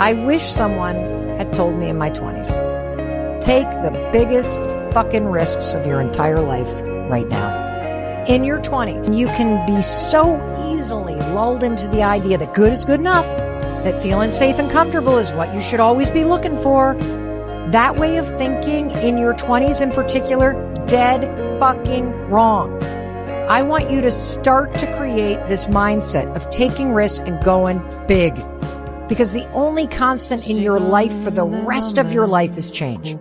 I wish someone had told me in my 20s, take the biggest fucking risks of your entire life right now. In your 20s, you can be so easily lulled into the idea that good is good enough, that feeling safe and comfortable is what you should always be looking for. That way of thinking in your 20s in particular, dead fucking wrong. I want you to start to create this mindset of taking risks and going big. Because the only constant in your life for the rest of your life is change.